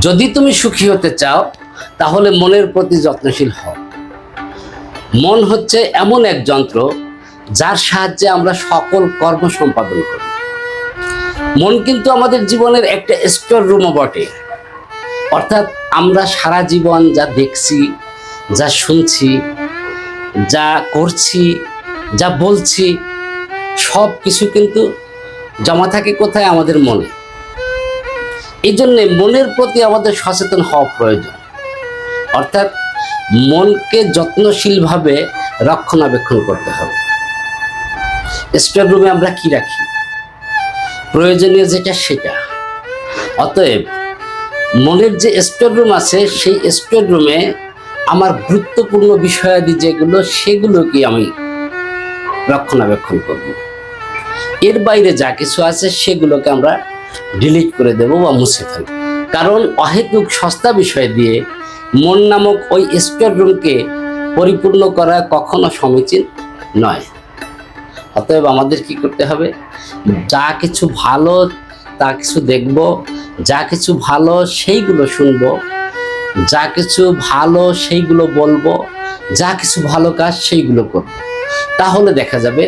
যদি তুমি সুখী হতে চাও তাহলে মনের প্রতি যত্নশীল হও। মন হচ্ছে এমন এক যন্ত্র যার সাহায্যে আমরা সকল কর্ম সম্পাদন করি। মন কিন্তু আমাদের জীবনের একটা স্টোর রুমও বটে। অর্থাৎ আমরা সারা জীবন যা দেখছি, যা শুনছি, যা করছি, যা বলছি, সব কিছু কিন্তু জমা থাকে কোথায়? আমাদের মনে। এই জন্যে মনের প্রতি আমাদের সচেতন হওয়া প্রয়োজন। অর্থাৎ মনকে যত্নশীলভাবে রক্ষণাবেক্ষণ করতে হবে। স্টোর রুমে আমরা কি রাখি? প্রয়োজনীয় যেটা সেটা। অতএব মনের যে স্টোর রুম আছে, সেই স্টোর রুমে আমার গুরুত্বপূর্ণ বিষয়াদি যেগুলো, সেগুলোকে আমি রক্ষণাবেক্ষণ করব। এর বাইরে যা কিছু আছে সেগুলোকে আমরা ডিলিট করে দেব বা মুছে ফেলব। কারণ অহেতুক সস্তা বিষয় দিয়ে মন নামক ওই স্টোর রুমকে পরিপূর্ণ করা কখনো সমীচীন নয়। অতএব আমাদের কি করতে হবে? যা কিছু ভালো তা কিছু দেখব, যা কিছু ভালো সেইগুলো শুনবো, যা কিছু ভালো সেইগুলো বলবো, যা কিছু ভালো কাজ সেইগুলো করব। তাহলে দেখা যাবে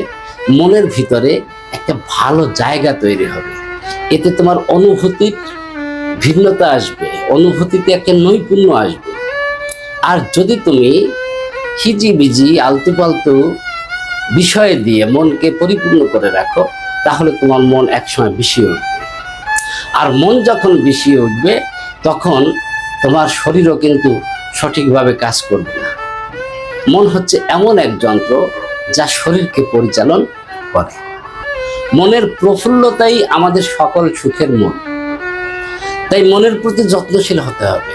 মনের ভিতরে একটা ভালো জায়গা তৈরি হবে। এতে তোমার অনুভূতির ভিন্নতা আসবে, অনুভূতিতে একটা নৈপুণ্য আসবে। আর যদি তুমি হিজিবিজি আলতু পালতু বিষয় দিয়ে মনকে পরিপূর্ণ করে রাখো, তাহলে তোমার মন একসময় বিষিয়ে উঠবে। আর মন যখন বিষিয়ে উঠবে, তখন তোমার শরীরও কিন্তু সঠিকভাবে কাজ করবে না। মন হচ্ছে এমন এক যন্ত্র যা শরীরকে পরিচালন করে। মনের প্রফুল্লতাই আমাদের সকল সুখের মূল। তাই মনের প্রতি যত্নশীল হতে হবে।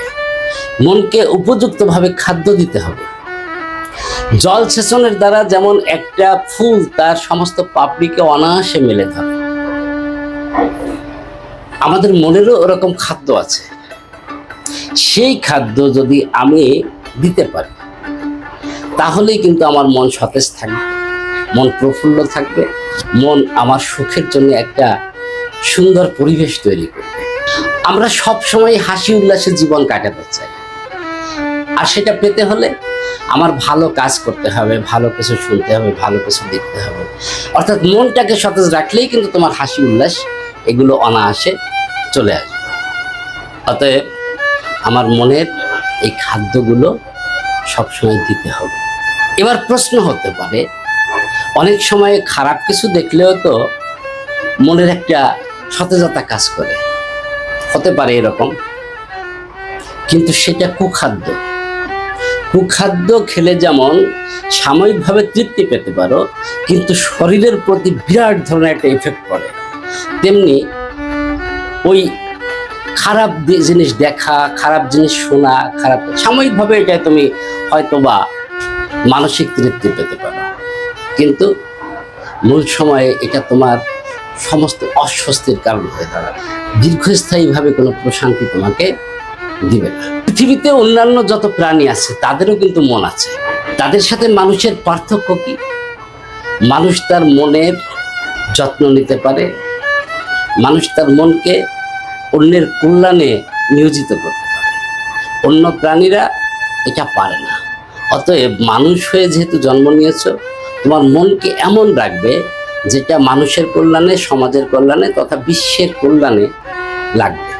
মনকে উপযুক্তভাবে খাদ্য দিতে হবে। জল সেচনের দ্বারা যেমন একটা ফুল তার সমস্ত পাপড়িকে অনায়াসে মেলে ধরে, আমাদের মনেরও ওরকম খাদ্য আছে। সেই খাদ্য যদি আমি দিতে পারি, তাহলেই কিন্তু আমার মন সতেজ থাকবে, মন প্রফুল্ল থাকবে, মন আমার সুখের জন্য একটা সুন্দর পরিবেশ তৈরি করবে। আমরা সব সময় হাসি উল্লাসে জীবন কাটাতে চাই। আর সেটা পেতে হলে আমার ভালো কাজ করতে হবে, ভালো কিছু শুনতে হবে, ভালো কিছু দেখতে হবে। অর্থাৎ মনটাকে সতেজ রাখলেই কিন্তু তোমার হাসি উল্লাস এগুলো অনায়াসে চলে আসবে। অতএব আমার মনের এই খাদ্যগুলো সবসময় দিতে হবে। এবার প্রশ্ন হতে পারে, অনেক সময় খারাপ কিছু দেখলেও তো মনের একটা সতেজতা কাজ করে, হতে পারে এরকম, কিন্তু সেটা কুখাদ্য। কুখাদ্য খেলে যেমন সাময়িকভাবে তৃপ্তি পেতে পারো, কিন্তু শরীরের প্রতি বিরাট ধরনের একটা ইফেক্ট পড়ে, তেমনি ওই খারাপ জিনিস দেখা, খারাপ জিনিস শোনা, খারাপ সাময়িকভাবে এটা তুমি হয়তোবা মানসিক তৃপ্তি পেতে পারো, কিন্তু মূল সময়ে এটা তোমার সমস্ত অস্বস্তির কারণ হয়ে দাঁড়ায়। দীর্ঘস্থায়ীভাবে কোনো প্রশান্তি তোমাকে দিবে না। পৃথিবীতে অন্যান্য যত প্রাণী আছে তাদেরও কিন্তু মন আছে। তাদের সাথে মানুষের পার্থক্য কি? মানুষ তার মনের যত্ন নিতে পারে, মানুষ তার মনকে অন্যের কল্যাণে নিয়োজিত করতে পারে। অন্য প্রাণীরা এটা পারে না। অতএব মানুষ হয়ে যেহেতু জন্ম নিয়েছ, তোমার মনকে এমন রাখবে যেটা মানুষের কল্যাণে, সমাজের কল্যাণে তথা বিশ্বের কল্যাণে লাগবে।